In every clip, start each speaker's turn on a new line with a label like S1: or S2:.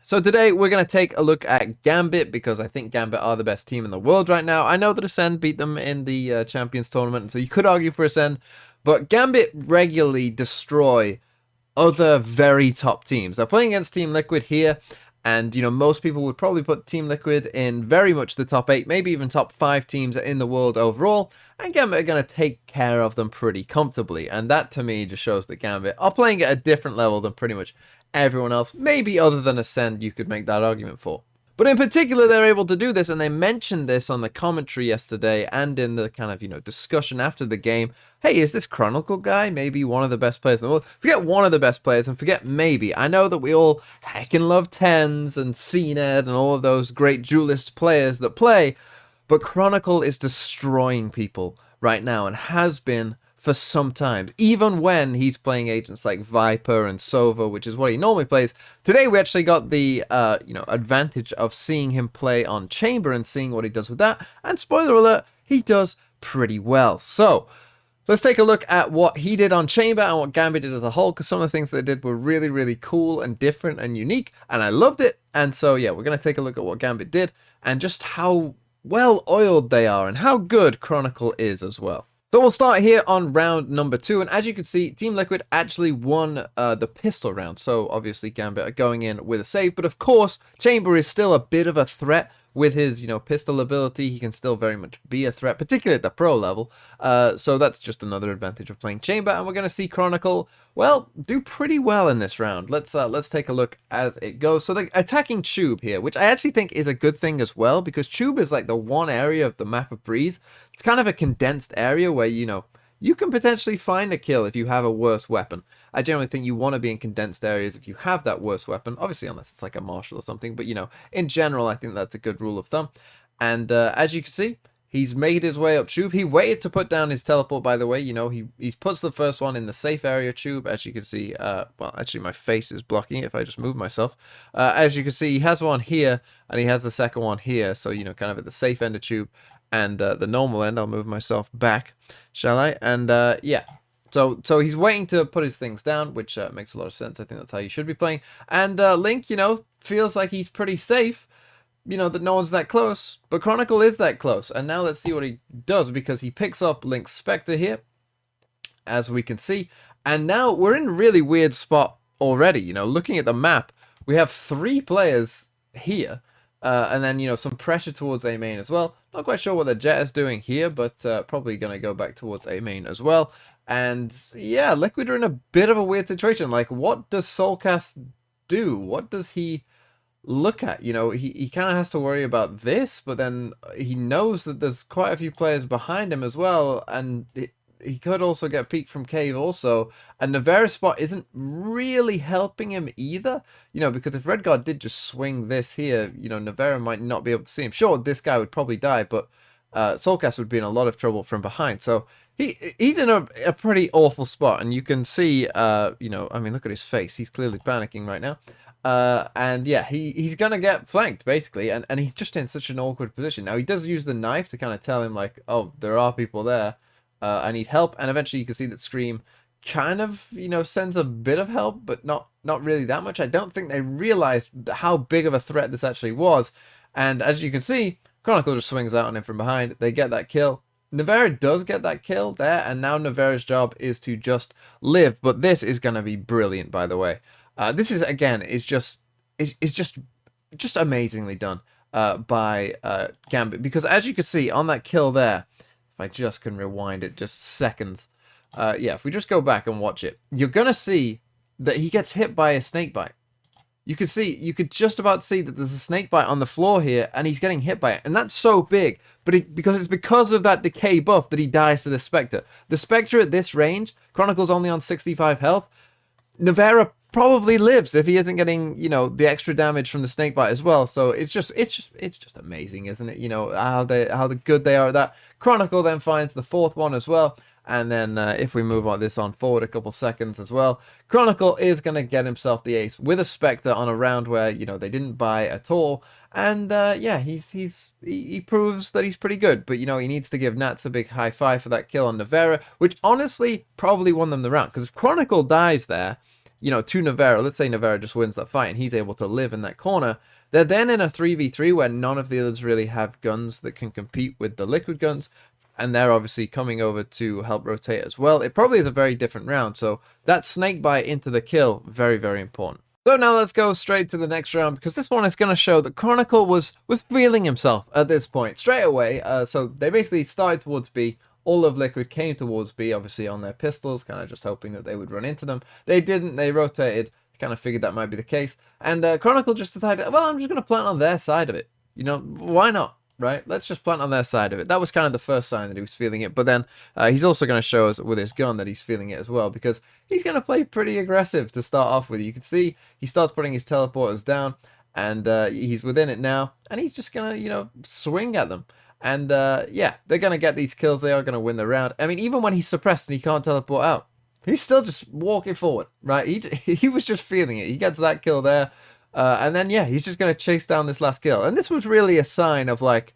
S1: So today we're going to take a look at Gambit because I think Gambit are the best team in the world right now. I know that Ascend beat them in the Champions Tournament, so you could argue for Ascend, but Gambit regularly destroy other very top teams. They're playing against Team Liquid here, and most people would probably put Team Liquid in very much the top 8, maybe even top 5 teams in the world overall, and Gambit are going to take care of them pretty comfortably, and that to me just shows that Gambit are playing at a different level than pretty much everyone else, maybe other than Ascend you could make that argument for. But in particular, they're able to do this, and they mentioned this on the commentary yesterday and in the kind of, discussion after the game. Hey, is this Chronicle guy maybe one of the best players in the world? Forget one of the best players and forget maybe. I know that we all heckin' love Tens and CNED and all of those great duelist players that play, but Chronicle is destroying people right now and has been for some time, even when he's playing agents like Viper and Sova, which is what he normally plays. Today we actually got the advantage of seeing him play on Chamber and seeing what he does with that, and spoiler alert, he does pretty well. So let's take a look at what he did on Chamber and what Gambit did as a whole, because some of the things they did were really, really cool and different and unique, and I loved it. And so yeah, we're going to take a look at what Gambit did and just how well oiled they are and how good Chronicle is as well. So we'll start here on round number 2, and as you can see, Team Liquid actually won the pistol round, so obviously Gambit are going in with a save, but of course, Chamber is still a bit of a threat with his, pistol ability. He can still very much be a threat, particularly at the pro level, so that's just another advantage of playing Chamber, and we're going to see Chronicle, well, do pretty well in this round. Let's take a look as it goes. So they're attacking Tube here, which I actually think is a good thing as well, because Tube is like the one area of the map of Breeze. It's kind of a condensed area where, you can potentially find a kill if you have a worse weapon. I generally think you want to be in condensed areas if you have that worse weapon, obviously unless it's like a Marshal or something, but in general I think that's a good rule of thumb. And as you can see, he's made his way up Tube. He waited to put down his teleport, by the way. He puts the first one in the safe area Tube. As you can see, well, actually my face is blocking it if I just move myself. As you can see, he has one here, and he has the second one here, so, kind of at the safe end of Tube. And the normal end, I'll move myself back, shall I? And yeah, so he's waiting to put his things down, which makes a lot of sense. I think that's how you should be playing. And Link, feels like he's pretty safe, that no one's that close, but Chronicle is that close. And now let's see what he does, because he picks up Link's Spectre here, as we can see. And now we're in a really weird spot already. Looking at the map, we have 3 players here. And then, some pressure towards A main as well. Not quite sure what the Jet is doing here, but probably going to go back towards A main as well. And yeah, Liquid are in a bit of a weird situation. Like, what does Soulcast do? What does he look at? He kind of has to worry about this, but then he knows that there's quite a few players behind him as well, and he could also get peeked from Cave also, and Navera's spot isn't really helping him either, because if Redguard did just swing this here, Navera might not be able to see him. Sure, this guy would probably die, but Soulcast would be in a lot of trouble from behind, so he's in a pretty awful spot, and you can see, I mean, look at his face, he's clearly panicking right now. And yeah, he's gonna get flanked basically, and he's just in such an awkward position. Now he does use the knife to kind of tell him like, oh, there are people there, I need help, and eventually you can see that Scream kind of, sends a bit of help, but not really that much. I don't think they realized how big of a threat this actually was, and as you can see, Chronicle just swings out on him from behind. They get that kill. Navera does get that kill there, and now Navera's job is to just live, but this is going to be brilliant, by the way. This is, again, is just amazingly done by Gambit, because as you can see on that kill there, if I just can rewind it just seconds, yeah, if we just go back and watch it, you're gonna see that he gets hit by a snake bite. You could just about see that there's a snake bite on the floor here, and he's getting hit by it, and that's so big, but because of that decay buff that he dies to the Spectre. The Spectre at this range, Chronicle's only on 65 health. Navera probably lives if he isn't getting, the extra damage from the snakebite as well. So it's just amazing, isn't it? How good they are at that. Chronicle then finds the 4th one as well. And then if we move this on forward a couple seconds as well, Chronicle is going to get himself the ace with a Spectre on a round where, they didn't buy at all. And yeah, he proves that he's pretty good. But, he needs to give Nats a big high five for that kill on Navera, which honestly probably won them the round. Because if Chronicle dies there, to Navarro. Let's say Navarro just wins that fight and he's able to live in that corner. They're then in a 3v3 where none of the others really have guns that can compete with the Liquid guns. And they're obviously coming over to help rotate as well. It probably is a very different round. So that snake bite into the kill, very, very important. So now let's go straight to the next round, because this one is going to show that Chronicle was feeling himself at this point straight away. So they basically started towards B. All of Liquid came towards B, obviously on their pistols, kind of just hoping that they would run into them. They didn't. They rotated. Kind of figured that might be the case. And Chronicle just decided, well, I'm just going to plant on their side of it. Why not? Right? Let's just plant on their side of it. That was kind of the first sign that he was feeling it. But then he's also going to show us with his gun that he's feeling it as well, because he's going to play pretty aggressive to start off with. You can see he starts putting his teleporters down, and he's within it now. And he's just going to, swing at them. And yeah, they're going to get these kills. They are going to win the round. I mean, even when he's suppressed and he can't teleport out, he's still just walking forward, right? He was just feeling it. He gets that kill there. And then, yeah, he's just going to chase down this last kill. And this was really a sign of like,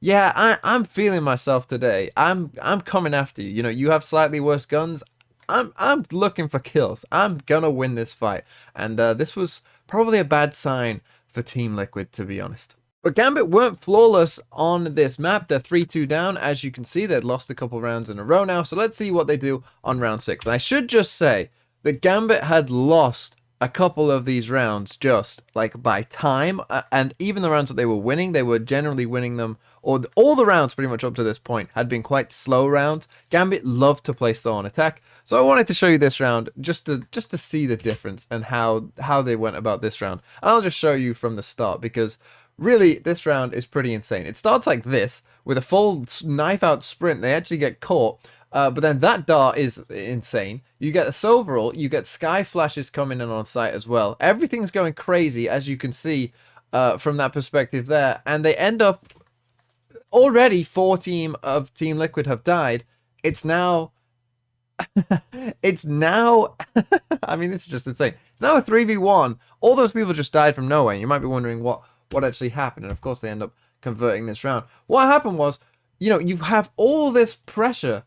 S1: yeah, I'm feeling myself today. I'm coming after you. You have slightly worse guns. I'm looking for kills. I'm going to win this fight. And this was probably a bad sign for Team Liquid, to be honest. But Gambit weren't flawless on this map. They're 3-2 down. As you can see, they'd lost a couple rounds in a row now. So let's see what they do on round 6. And I should just say that Gambit had lost a couple of these rounds just like by time, and even the rounds that they were winning, they were generally winning them, or all the rounds pretty much up to this point had been quite slow rounds. Gambit loved to play slow on attack, so I wanted to show you this round just to see the difference and how they went about this round. And I'll just show you from the start, because really this round is pretty insane. It starts like this with a full knife out sprint. They actually get caught. But then that dart is insane. You get the Sovereign, you get sky flashes coming in on site as well. Everything's going crazy, as you can see from that perspective there. And they end up, already 4 team of Team Liquid have died. It's now, it's now, I mean, this is just insane. It's now a 3v1. All those people just died from nowhere. You might be wondering what actually happened. And of course, they end up converting this round. What happened was, you have all this pressure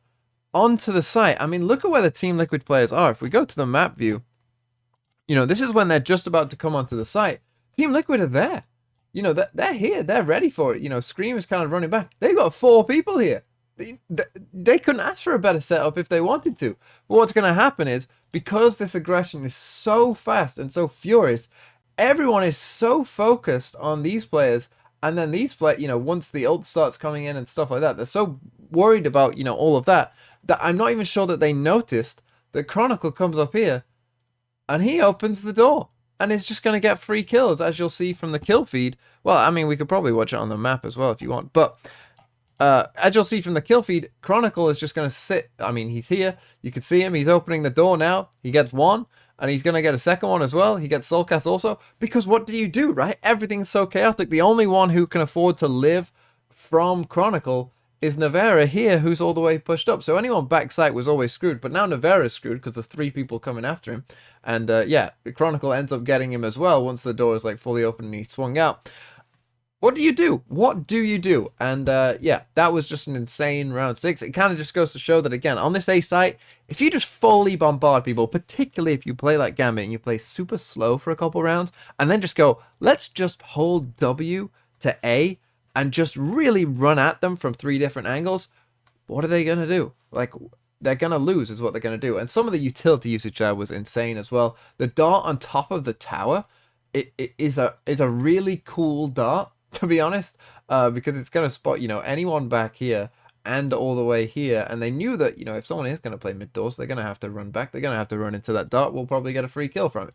S1: onto the site. I mean, look at where the Team Liquid players are. If we go to the map view, this is when they're just about to come onto the site. Team Liquid are there. They're here. They're ready for it. Scream is kind of running back. They've got 4 people here. They couldn't ask for a better setup if they wanted to. But what's going to happen is, because this aggression is so fast and so furious, everyone is so focused on these players. And then these players, once the ult starts coming in and stuff like that, they're so worried about, all of that, that I'm not even sure that they noticed that Chronicle comes up here and he opens the door and is just going to get free kills, as you'll see from the kill feed. Well, I mean, we could probably watch it on the map as well if you want, but as you'll see from the kill feed, Chronicle is just going to sit. I mean, he's here. You can see him. He's opening the door now. He gets one, and he's going to get a second one as well. He gets Soulcast also, because what do, right? Everything's so chaotic. The only one who can afford to live from Chronicle is Navarro here, who's all the way pushed up. So anyone backside was always screwed, but now Navarro's screwed because there's 3 people coming after him. And yeah, Chronicle ends up getting him as well once the door is like fully open and he swung out. What do you do? What do you do? And yeah, that was just an insane round 6. It kind of just goes to show that, again, on this A site, if you just fully bombard people, particularly if you play like Gambit and you play super slow for a couple rounds, and then just go, let's just hold W to A, and just really run at them from 3 different angles, what are they going to do? Like, they're going to lose is what they're going to do. And some of the utility usage there was insane as well. The dart on top of the tower, it is a really cool dart, to be honest, because it's going to spot, anyone back here and all the way here. And they knew that, if someone is going to play mid doors, they're going to have to run back. They're going to have to run into that dart. We'll probably get a free kill from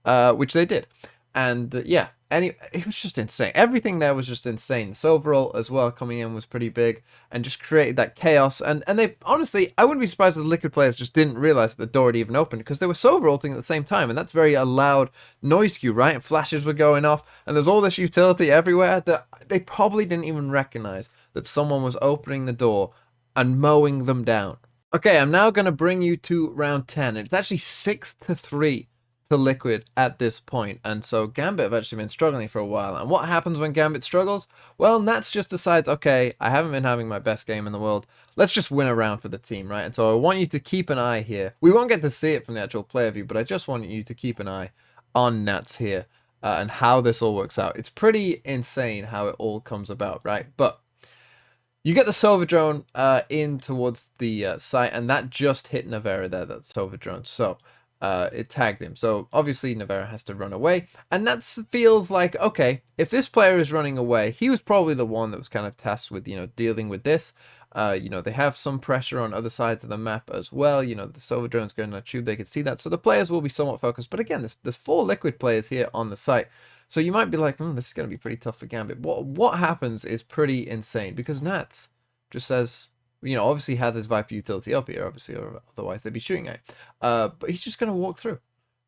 S1: it, which they did. And yeah, it was just insane. Everything there was just insane. The overall as well coming in was pretty big and just created that chaos. And they, honestly, I wouldn't be surprised if the Liquid players just didn't realize that the door had even opened, because they were overalting at the same time. And that's very a loud noise cue, right? And flashes were going off and there's all this utility everywhere that they probably didn't even recognize that someone was opening the door and mowing them down. Okay, I'm now going to bring you to round 10. It's actually 6-3 to Liquid at this point, and so Gambit have actually been struggling for a while. And what happens when Gambit struggles? Well, Nats just decides, okay, I haven't been having my best game in the world. Let's just win a round for the team, right? And so I want you to keep an eye here. We won't get to see it from the actual player view, but I just want you to keep an eye on Nats here and how this all works out. It's pretty insane how it all comes about, right? But you get the Sova drone in towards the site, and that just hit Navera there, that Sova drone. So it tagged him. So obviously Navera has to run away, and that feels like, okay, if this player is running away, he was probably the one that was kind of tasked with, dealing with this. They have some pressure on other sides of the map as well. The Sova drone's going on a tube, they can see that. So the players will be somewhat focused. But again, there's 4 Liquid players here on the site. So you might be like, this is going to be pretty tough for Gambit. What happens is pretty insane, because Nats just says, obviously has his Viper utility up here, obviously, or otherwise they'd be shooting at him. But he's just going to walk through.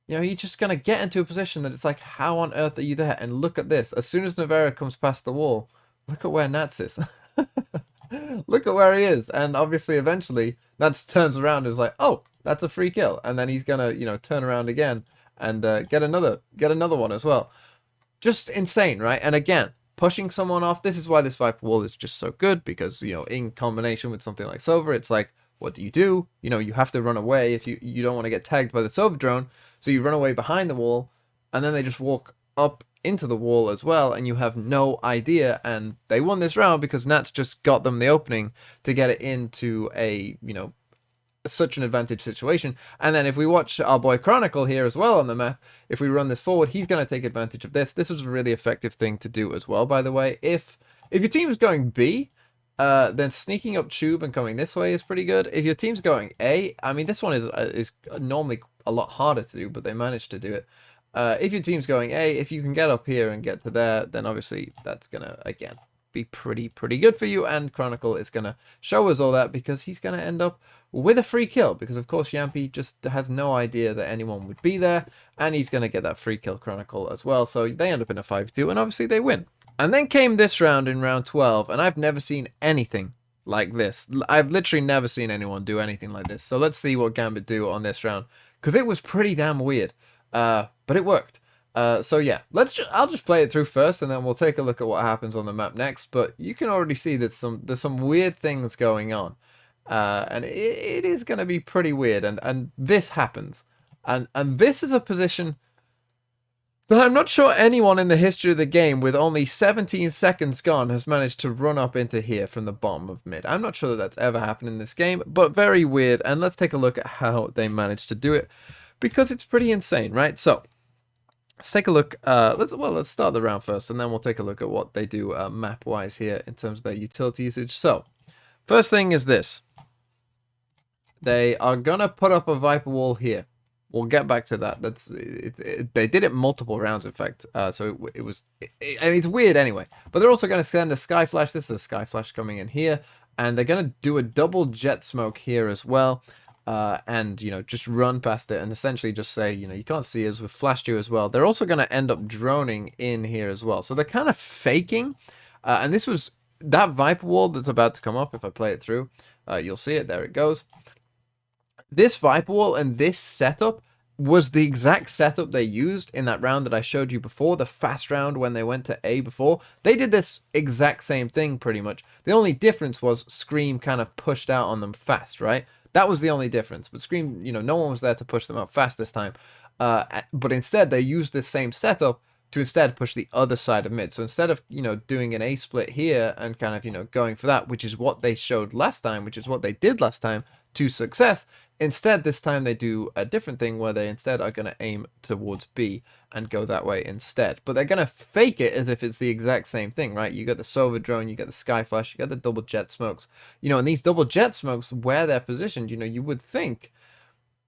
S1: He's just going to get into a position that it's like, how on earth are you there? And look at this. As soon as Navera comes past the wall, look at where Nats is. Look at where he is. And obviously, eventually, Nats turns around and is like, oh, that's a free kill. And then he's going to, turn around again and get another one as well. Just insane, right? And again, pushing someone off. This is why this Viper wall is just so good, because, in combination with something like Sova, it's like, what do? You have to run away if you don't want to get tagged by the Sova drone. So you run away behind the wall, and then they just walk up into the wall as well, and you have no idea. And they won this round because Nats just got them the opening to get it into a, such an advantage situation. And then if we watch our boy Chronicle here as well on the map, if we run this forward, he's going to take advantage of this. This was a really effective thing to do as well, by the way. If your team's going B, then sneaking up tube and coming this way is pretty good. If your team's going A, I mean, this one is normally a lot harder to do, but they managed to do it. If your team's going A, if you can get up here and get to there, then obviously that's going to, again, be pretty good for you. And Chronicle is going to show us all that, because he's going to end up with a free kill, because of course Yampy just has no idea that anyone would be there, and he's going to get that free kill, Chronicle, as well. So they end up in a 5-2, and obviously they win. And then came this round in round 12, and I've never seen anything like this. I've literally never seen anyone do anything like this. So let's see what Gambit do on this round, because it was pretty damn weird, but it worked. So yeah, I'll just play it through first, and then we'll take a look at what happens on the map next. But you can already see there's some weird things going on, and it is going to be pretty weird. And this happens, and this is a position that I'm not sure anyone in the history of the game, with only 17 seconds gone, has managed to run up into here from the bottom of mid. I'm not sure that that's ever happened in this game, but very weird. And let's take a look at how they managed to do it, because it's pretty insane, right? So let's take a look. Let's start the round first, and then we'll take a look at what they do map-wise here in terms of their utility usage. So first thing is this. They are going to put up a Viper wall here. We'll get back to that. They did it multiple rounds, in fact. So I mean, it's weird anyway. But they're also going to send a Sky Flash. This is a Sky Flash coming in here. And they're going to do a double jet smoke here as well. And, just run past it and essentially just say, you can't see us. We've flashed you as well. They're also going to end up droning in here as well. So they're kind of faking. And this was that Viper wall that's about to come up. If I play it through, you'll see it. There it goes. This Viper wall and this setup was the exact setup they used in that round that I showed you before, the fast round when they went to A before. They did this exact same thing pretty much. The only difference was Scream kind of pushed out on them fast, right? That was the only difference. But Scream, no one was there to push them out fast this time. But instead, they used this same setup to instead push the other side of mid. So instead of, doing an A split here and kind of, going for that, which is what they showed last time, which is what they did last time to success, instead, this time they do a different thing where they instead are going to aim towards B and go that way instead. But they're going to fake it as if it's the exact same thing, right? You got the Sova drone, you got the Sky Flash, you got the double jet smokes. And these double jet smokes, where they're positioned, you would think,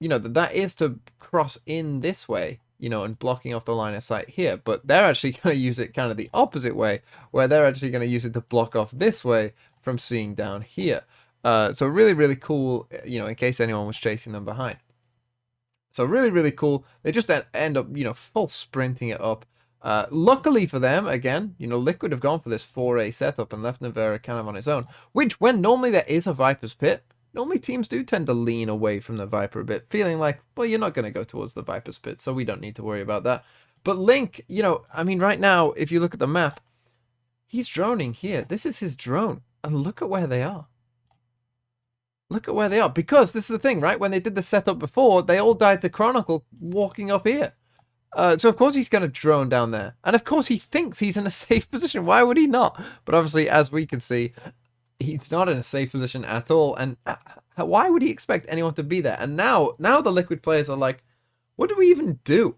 S1: that is to cross in this way, and blocking off the line of sight here. But they're actually going to use it kind of the opposite way, where they're actually going to use it to block off this way from seeing down here. So really, really cool, in case anyone was chasing them behind. So really, really cool. They just end up, full sprinting it up. Luckily for them, again, Liquid have gone for this 4A setup and left Navera kind of on his own. Which, when normally there is a Viper's Pit, normally teams do tend to lean away from the Viper a bit, feeling like, well, you're not going to go towards the Viper's pit, so we don't need to worry about that. But Link, you know, I mean, right now, if you look at the map, he's droning here. This is his drone. And look at where they are. Look at where they are. Because this is the thing, right? When they did the setup before, they all died to Chronicle walking up here. So of course he's going to drone down there. And of course he thinks he's in a safe position. Why would he not? But obviously, as we can see, he's not in a safe position at all. And why would he expect anyone to be there? And now the Liquid players are like, what do we even do?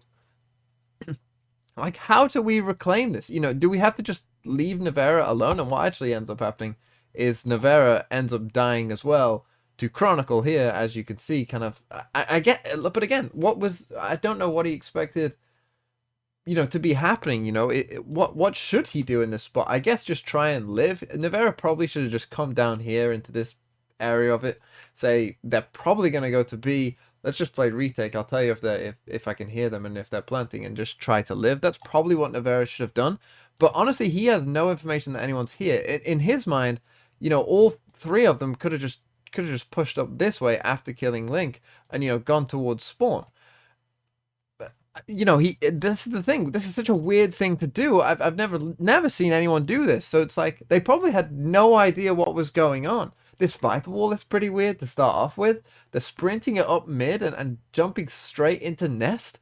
S1: Like, how do we reclaim this? You know, do we have to just leave Navera alone? And what actually ends up happening is Navera ends up dying as well to Chronicle here, as you can see, kind of. I get, but again, I don't know what he expected, you know, to be happening. You know, what should he do in this spot? I guess just try and live. Navera probably should have just come down here into this area of it. Say they're probably going to go to B. Let's just play retake. I'll tell you if I can hear them and if they're planting, and just try to live. That's probably what Navera should have done. But honestly, he has no information that anyone's here. In his mind, you know, all three of them could have just pushed up this way after killing Link and, you know, gone towards spawn. But, you know, this is the thing. This is such a weird thing to do. I've never seen anyone do this. So it's like they probably had no idea what was going on. This Viper wall is pretty weird to start off with. They're sprinting it up mid and jumping straight into nest.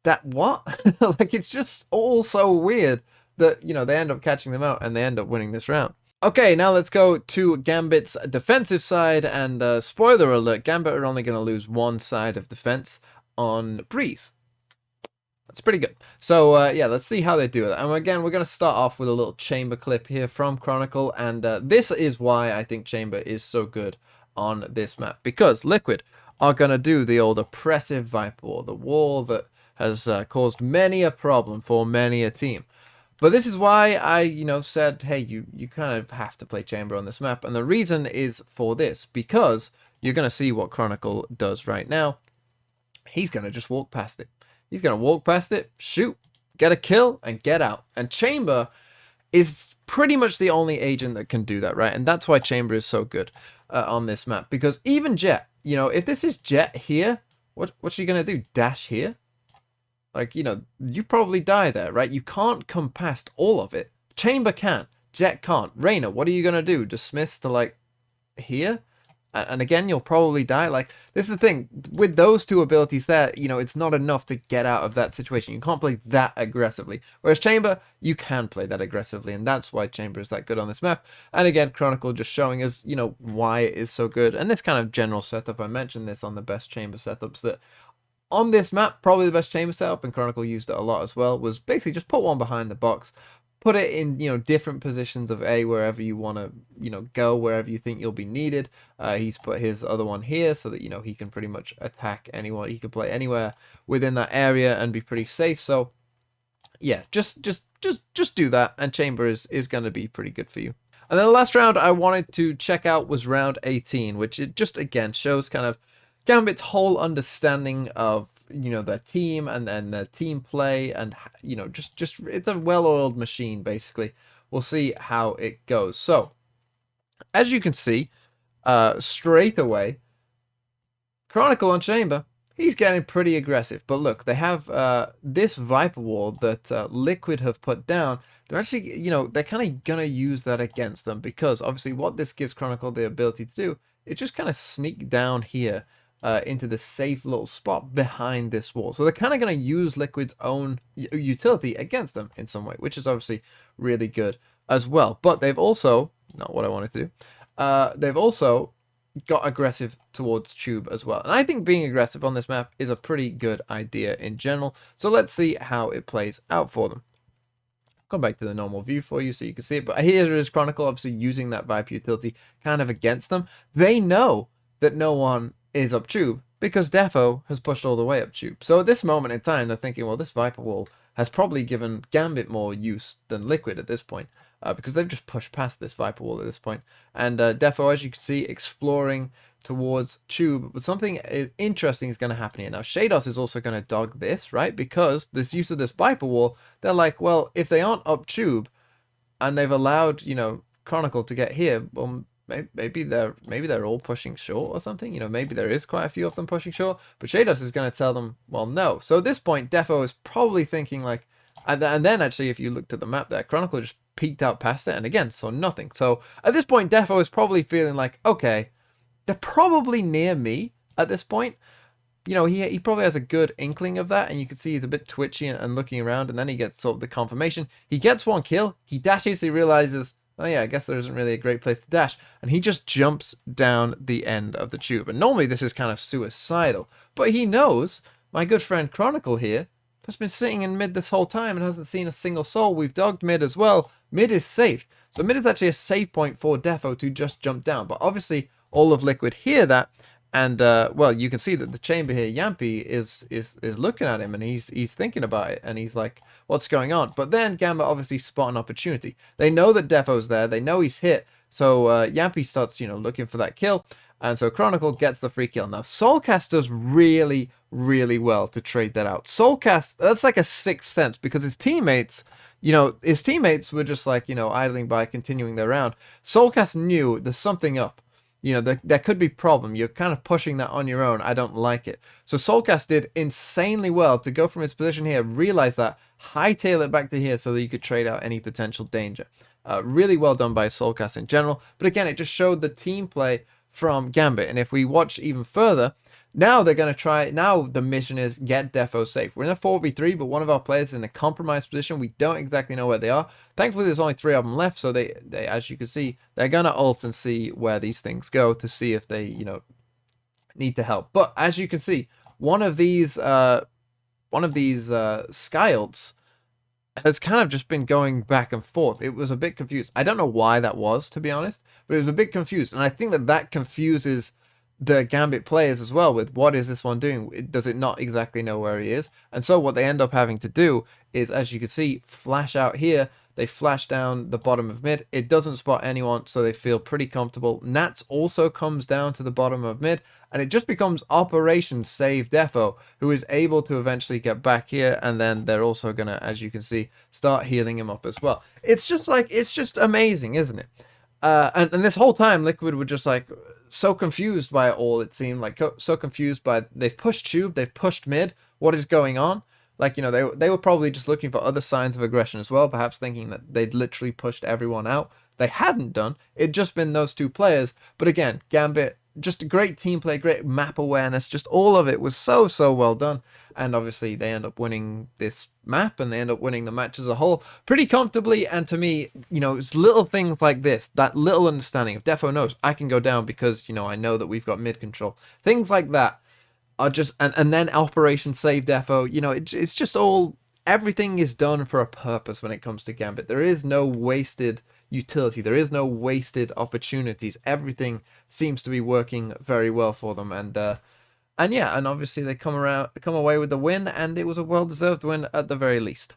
S1: That what? Like, it's just all so weird that, you know, they end up catching them out and they end up winning this round. Okay, now let's go to Gambit's defensive side, and spoiler alert, Gambit are only going to lose one side of defense on Breeze. That's pretty good. So, yeah, let's see how they do it. And again, we're going to start off with a little Chamber clip here from Chronicle, and this is why I think Chamber is so good on this map, because Liquid are going to do the old oppressive Viper wall, the wall that has caused many a problem for many a team. But this is why I, you know, said, hey, you kind of have to play Chamber on this map. And the reason is for this, because you're going to see what Chronicle does right now. He's going to just walk past it. He's going to walk past it, shoot, get a kill, and get out. And Chamber is pretty much the only agent that can do that, right? And that's why Chamber is so good on this map. Because even Jet, you know, if this is Jet here, what's she going to do? Dash here? Like, you know, you probably die there, right? You can't come past all of it. Chamber can. Jet can't. Reyna, what are you going to do? Dismiss to, like, here? And again, you'll probably die. Like, this is the thing. With those two abilities there, you know, it's not enough to get out of that situation. You can't play that aggressively. Whereas Chamber, you can play that aggressively. And that's why Chamber is that good on this map. And again, Chronicle just showing us, you know, why it is so good. And this kind of general setup, I mentioned this on the best Chamber setups, that on this map, probably the best Chamber setup, and Chronicle used it a lot as well, was basically just put one behind the box, put it in, you know, different positions of A, wherever you want to, you know, go, wherever you think you'll be needed. He's put his other one here so that, you know, he can pretty much attack anyone. He can play anywhere within that area and be pretty safe. So yeah, just do that, and Chamber is going to be pretty good for you. And then the last round I wanted to check out was round 18, which it just again shows kind of Gambit's whole understanding of, you know, their team and their team play, and, you know, just it's a well-oiled machine, basically. We'll see how it goes. So, as you can see, straight away, Chronicle on Chamber, he's getting pretty aggressive. But look, they have this Viper wall that Liquid have put down. They're actually, you know, they're kind of going to use that against them, because obviously what this gives Chronicle the ability to do is just kind of sneak down here into the safe little spot behind this wall. So they're kind of going to use Liquid's own utility against them in some way, which is obviously really good as well. But they've also, not what I wanted to do, they've also got aggressive towards Tube as well. And I think being aggressive on this map is a pretty good idea in general. So let's see how it plays out for them. Come back to the normal view for you so you can see it. But here is Chronicle obviously using that Viper utility kind of against them. They know that no one is up Tube because Defo has pushed all the way up Tube. So at this moment in time, they're thinking, well, this Viper wall has probably given Gambit more use than Liquid at this point, because they've just pushed past this Viper wall at this point. And Defo, as you can see, exploring towards Tube. But something interesting is going to happen here. Now, Shados is also going to dog this, right? Because this use of this Viper wall, they're like, well, if they aren't up Tube and they've allowed, you know, Chronicle to get here, well, maybe they're all pushing short or something. You know, maybe there is quite a few of them pushing short, but Shados is going to tell them, well, no. So at this point, Defo is probably thinking like, and then actually, if you looked at the map there, Chronicle just peeked out past it, and again, saw nothing. So at this point, Defo is probably feeling like, okay, they're probably near me at this point. You know, he probably has a good inkling of that, and you can see he's a bit twitchy and looking around, and then he gets sort of the confirmation. He gets one kill, he dashes, he realizes, oh yeah, I guess there isn't really a great place to dash, and he just jumps down the end of the tube. And normally this is kind of suicidal, but he knows, my good friend Chronicle here, has been sitting in mid this whole time and hasn't seen a single soul. We've dogged mid as well. Mid is safe. So mid is actually a safe point for Defo to just jump down, but obviously all of Liquid hear that. And well, you can see that the chamber here, Yampi is looking at him, and he's thinking about it, and he's like, what's going on? But then Gambit obviously spot an opportunity. They know that Defo's there, they know he's hit, so Yampi starts, you know, looking for that kill, and so Chronicle gets the free kill. Now Soulcast does really, really well to trade that out. Soulcast, that's like a sixth sense, because his teammates, you know, his teammates were just like, you know, idling by, continuing their round. Soulcast knew there's something up. You know, there could be problem. You're kind of pushing that on your own. I don't like it. So Soulcast did insanely well to go from his position here, realize that, hightail it back to here so that you could trade out any potential danger. Really well done by Soulcast in general. But again, it just showed the team play from Gambit. And if we watch even further, now they're going to try, now the mission is get Defo safe. We're in a 4v3, but one of our players is in a compromised position. We don't exactly know where they are. Thankfully, there's only 3 of them left, so they as you can see, they're going to ult and see where these things go to see if they, you know, need to help. But as you can see, one of these sky ults has kind of just been going back and forth. It was a bit confused. I don't know why that was, to be honest, but it was a bit confused, and I think that confuses the Gambit players as well with what is this one doing? Does it not exactly know where he is? And so what they end up having to do is, as you can see, flash out here. They flash down the bottom of mid. It doesn't spot anyone, so they feel pretty comfortable. Nats also comes down to the bottom of mid, and it just becomes Operation Save Defo, who is able to eventually get back here, and then they're also gonna, as you can see, start healing him up as well. It's just amazing, isn't it? And this whole time, Liquid were just like so confused by it all. It seemed like so confused by, they've pushed tube, they've pushed mid. What is going on? Like, you know, they were probably just looking for other signs of aggression as well, perhaps thinking that they'd literally pushed everyone out. They hadn't done. It'd just been those 2 players. But again, Gambit, just a great team play, great map awareness, just all of it was so well done. And obviously they end up winning this map, and they end up winning the match as a whole pretty comfortably. And to me, you know, it's little things like this, that little understanding of Defo knows I can go down because, you know, I know that we've got mid control. Things like that are just, and then Operation Save Defo, you know, it's just all, everything is done for a purpose when it comes to Gambit. There is no wasted utility. There is no wasted opportunities. Everything seems to be working very well for them, and yeah, and obviously they come away with the win, and it was a well-deserved win at the very least.